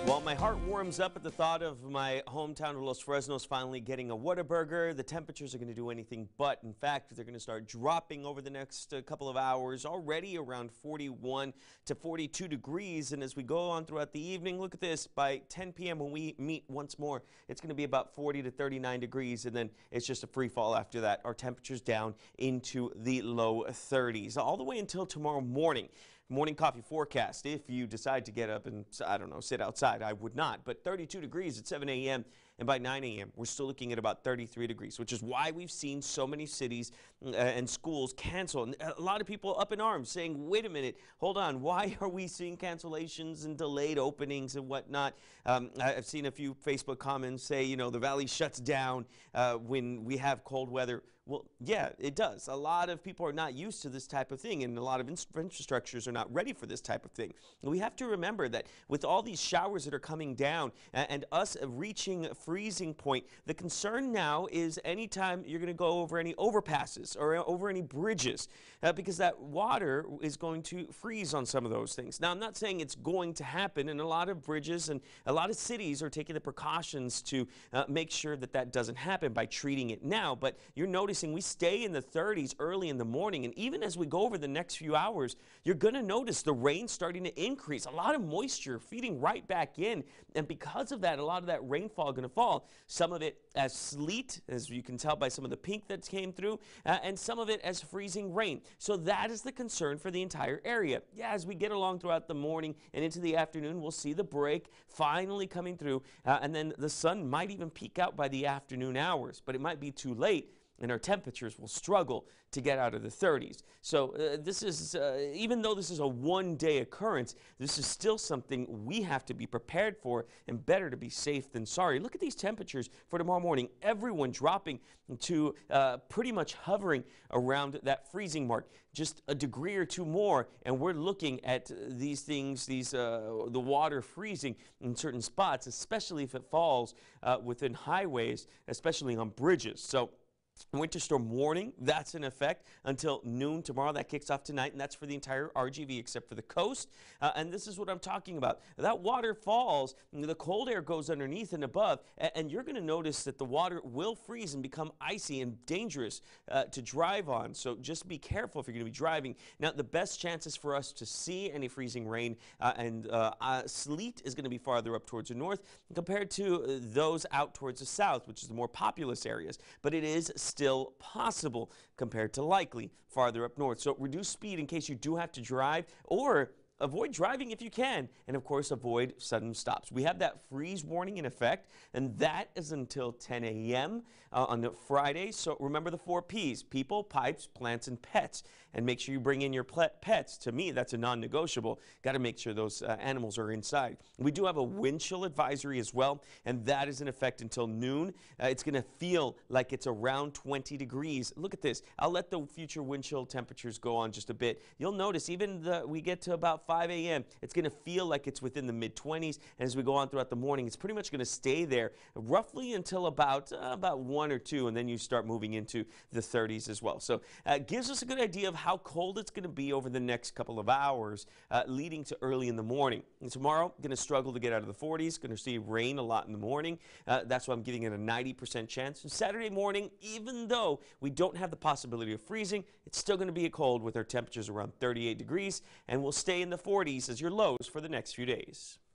Well, my heart warms up at the thought of my hometown of Los Fresnos finally getting a Whataburger. The temperatures are going to do anything but. In fact, they're going to start dropping over the next couple of hours, already around 41 to 42 degrees. And as we go on throughout the evening, look at this. By 10 p.m. when we meet once more, it's going to be about 40 to 39 degrees. And then it's just a free fall after that. Our temperatures down into the low 30s all the way until tomorrow morning. Morning coffee forecast. If you decide to get up and, I don't know, sit outside, I would not. But 32 degrees at 7 a.m. and by 9 a.m. we're still looking at about 33 degrees, which is why we've seen so many cities and schools cancel. And a lot of people up in arms saying, wait a minute, hold on, why are we seeing cancellations and delayed openings and whatnot? I've seen a few Facebook comments say, you know, the valley shuts down when we have cold weather. Well, yeah, it does. A lot of people are not used to this type of thing, and a lot of infrastructures are not ready for this type of thing. We have to remember that with all these showers that are coming down and us reaching a freezing point, the concern now is anytime you're going to go over any overpasses or over any bridges, because that water is going to freeze on some of those things. Now, I'm not saying it's going to happen, and a lot of bridges and a lot of cities are taking the precautions to make sure that that doesn't happen by treating it now, but you're noticing we stay in the 30s early in the morning, and even as we go over the next few hours, you're going to notice the rain starting to increase. A lot of moisture feeding right back in, and because of that, a lot of that rainfall going to fall. Some of it as sleet, as you can tell by some of the pink that came through, and some of it as freezing rain. So that is the concern for the entire area. Yeah, as we get along throughout the morning and into the afternoon, we'll see the break finally coming through, and then the sun might even peek out by the afternoon hours, but it might be too late, and our temperatures will struggle to get out of the 30s. So this is, even though this is a one-day occurrence, this is still something we have to be prepared for, and better to be safe than sorry. Look at these temperatures for tomorrow morning. Everyone dropping to pretty much hovering around that freezing mark. Just a degree or two more, and we're looking at these things, the water freezing in certain spots, especially if it falls within highways, especially on bridges. So winter storm warning, that's in effect until noon tomorrow. That kicks off tonight, and that's for the entire RGV except for the coast. And this is what I'm talking about. That water falls, the cold air goes underneath and above, and you're going to notice that the water will freeze and become icy and dangerous to drive on. So just be careful if you're going to be driving. Now, the best chances for us to see any freezing rain and sleet is going to be farther up towards the north compared to those out towards the south, which is the more populous areas. But it is still possible compared to likely farther up north. So reduce speed in case you do have to drive, or avoid driving if you can, and of course avoid sudden stops. We have that freeze warning in effect, and that is until 10 a.m. On Friday. So remember the 4 Ps: people, pipes, plants, and pets. And make sure you bring in your pets. To me, that's a non-negotiable. Got to make sure those animals are inside. We do have a wind chill advisory as well, and that is in effect until noon. It's going to feel like it's around 20 degrees. Look at this. I'll let the future wind chill temperatures go on just a bit. You'll notice even we get to about 5 a.m., it's going to feel like it's within the mid-20s, and as we go on throughout the morning, it's pretty much going to stay there roughly until about 1 or 2, and then you start moving into the 30s as well. So it gives us a good idea of how cold it's going to be over the next couple of hours, leading to early in the morning. And tomorrow, going to struggle to get out of the 40s, going to see rain a lot in the morning. That's why I'm giving it a 90% chance. And Saturday morning, even though we don't have the possibility of freezing, it's still going to be a cold with our temperatures around 38 degrees, and we'll stay in the 40s as your lows for the next few days.